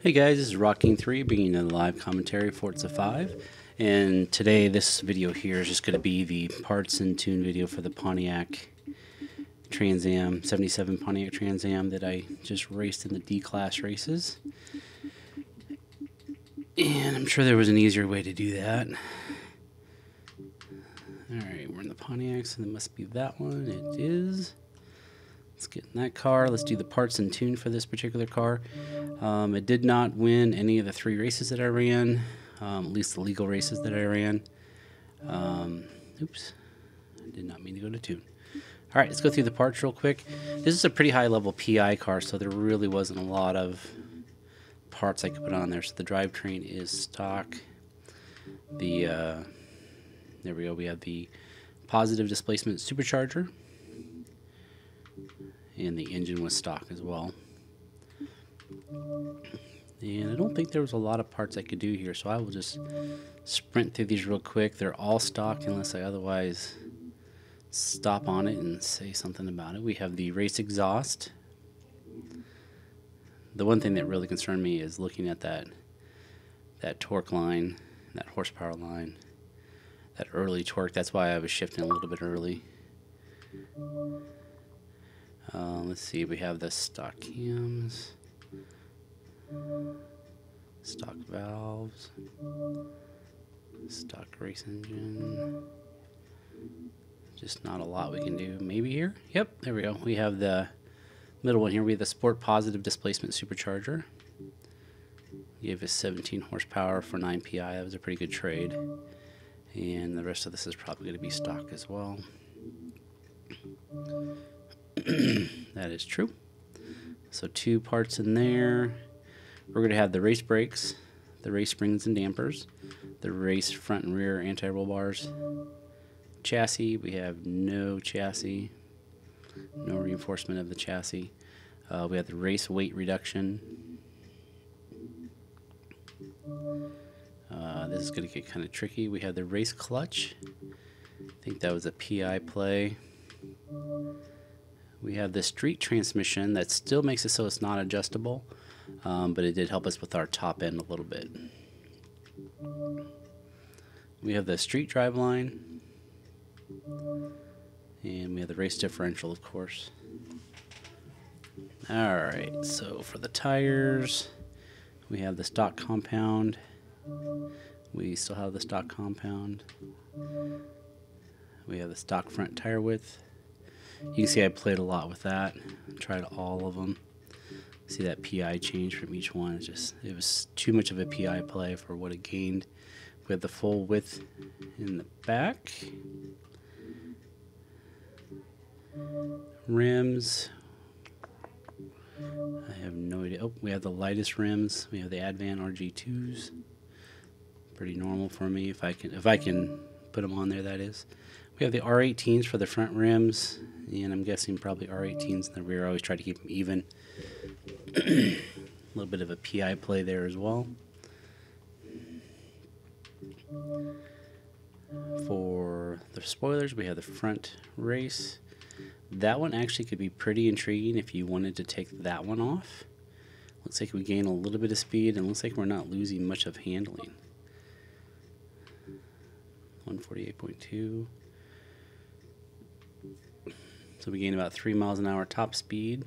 Hey guys, this is Rocking3 bringing you a live commentary for Forza 5, and today this video here is just going to be the parts and tune video for the Pontiac Trans Am, 77 Pontiac Trans Am that I just raced in the D-Class races. And I'm sure there was an easier way to do that. Alright, we're in the Pontiac, so it must be that one. It is. Let's get in that car. Let's do the parts and tune for this particular car. It did not win any of the 3 races that I ran, at least the legal races that I ran. Oops, I did not mean to go to tune. All right, let's go through the parts real quick. This is a pretty high level PI car, so there really wasn't a lot of parts I could put on there. So the drivetrain is stock. There we go. We have the positive displacement supercharger. And the engine was stock as well. And I don't think there was a lot of parts I could do here, so I will just sprint through these real quick. They're all stock unless I otherwise stop on it and say something about it. We have the race exhaust. The one thing that really concerned me is looking at that torque line, that horsepower line, that early torque. That's why I was shifting a little bit early. Let's see, we have the stock cams, stock valves, stock race engine. Just not a lot we can do. Maybe here? Yep, there we go. We have the middle one here. We have the Sport Positive Displacement Supercharger. Gave us 17 horsepower for 9 PI. That was a pretty good trade. And the rest of this is probably going to be stock as well. That is true. So 2 parts in there. We're going to have the race brakes, the race springs and dampers, the race front and rear anti-roll bars. Chassis, we have no chassis, no reinforcement of the chassis. We have the race weight reduction. This is going to get kind of tricky. We have the race clutch. I think that was a PI play. We have the street transmission that still makes it so it's not adjustable, but it did help us with our top end a little bit. We have the street drive line, and we have the race differential, of course. Alright, so for the tires, we have the stock compound. We still have the stock compound. We have the stock front tire width. You can see I played a lot with that. Tried all of them. See that PI change from each one. It was too much of a PI play for what it gained. We have the full width in the back. Rims. I have no idea. Oh, we have the lightest rims. We have the Advan RG2s. Pretty normal for me if I can put them on there, that is. We have the R18s for the front rims, and I'm guessing probably R18s in the rear. I always try to keep them even. A little bit of a PI play there as well. For the spoilers, we have the front race. That one actually could be pretty intriguing if you wanted to take that one off. Looks like we gain a little bit of speed, and looks like we're not losing much of handling. 148.2. So we gain about 3 miles an hour top speed,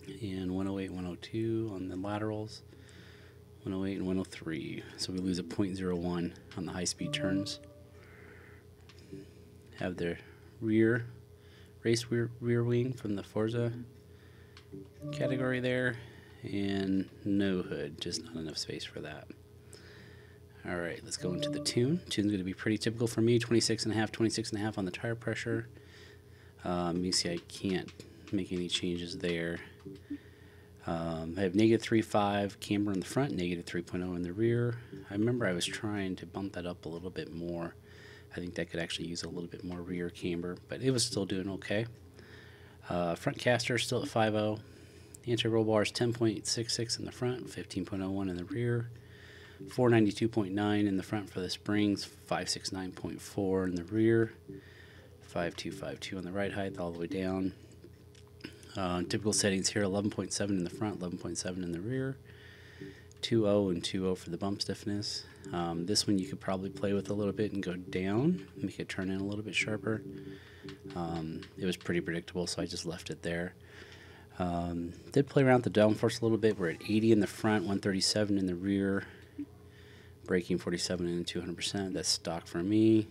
and 108, 102 on the laterals, 108 and 103. So we lose a 0.01 on the high speed turns. Have the race rear wing from the Forza category there, and no hood, just not enough space for that. All right, let's go into the tune. Tune's going to be pretty typical for me, 26.5 on the tire pressure. You see I can't make any changes there. I have -3.5 camber in the front, -3.0 in the rear. I remember I was trying to bump that up a little bit more. I think that could actually use a little bit more rear camber, but it was still doing okay. Front caster still at 5.0. Anti-roll bars 10.66 in the front, 15.01 in the rear. 492.9 in the front for the springs, 569.4 in the rear. 5252 on the right height all the way down. Typical settings here, 11.7 in the front, 11.7 in the rear. 2.0 and 2.0 for the bump stiffness. This one you could probably play with a little bit and go down, make it turn in a little bit sharper. It was pretty predictable, so I just left it there. Did play around with the downforce a little bit. We're at 80 in the front, 137 in the rear. Braking 47 and 200%. That's stock for me.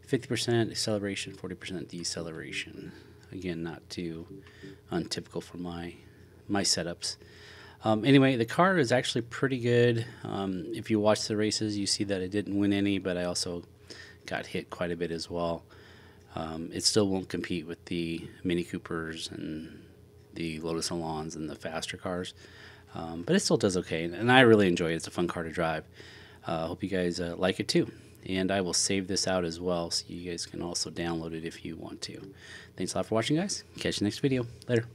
50% acceleration, 40% deceleration. Again, not too untypical for my setups. Anyway, the car is actually pretty good. If you watch the races, you see that it didn't win any, but I also got hit quite a bit as well. It still won't compete with the Mini Coopers and the Lotus Elans and the faster cars, but it still does okay, and I really enjoy it. It's a fun car to drive. Hope you guys like it too, and I will save this out as well so you guys can also download it if you want to. Thanks a lot for watching, guys. Catch you next video. Later.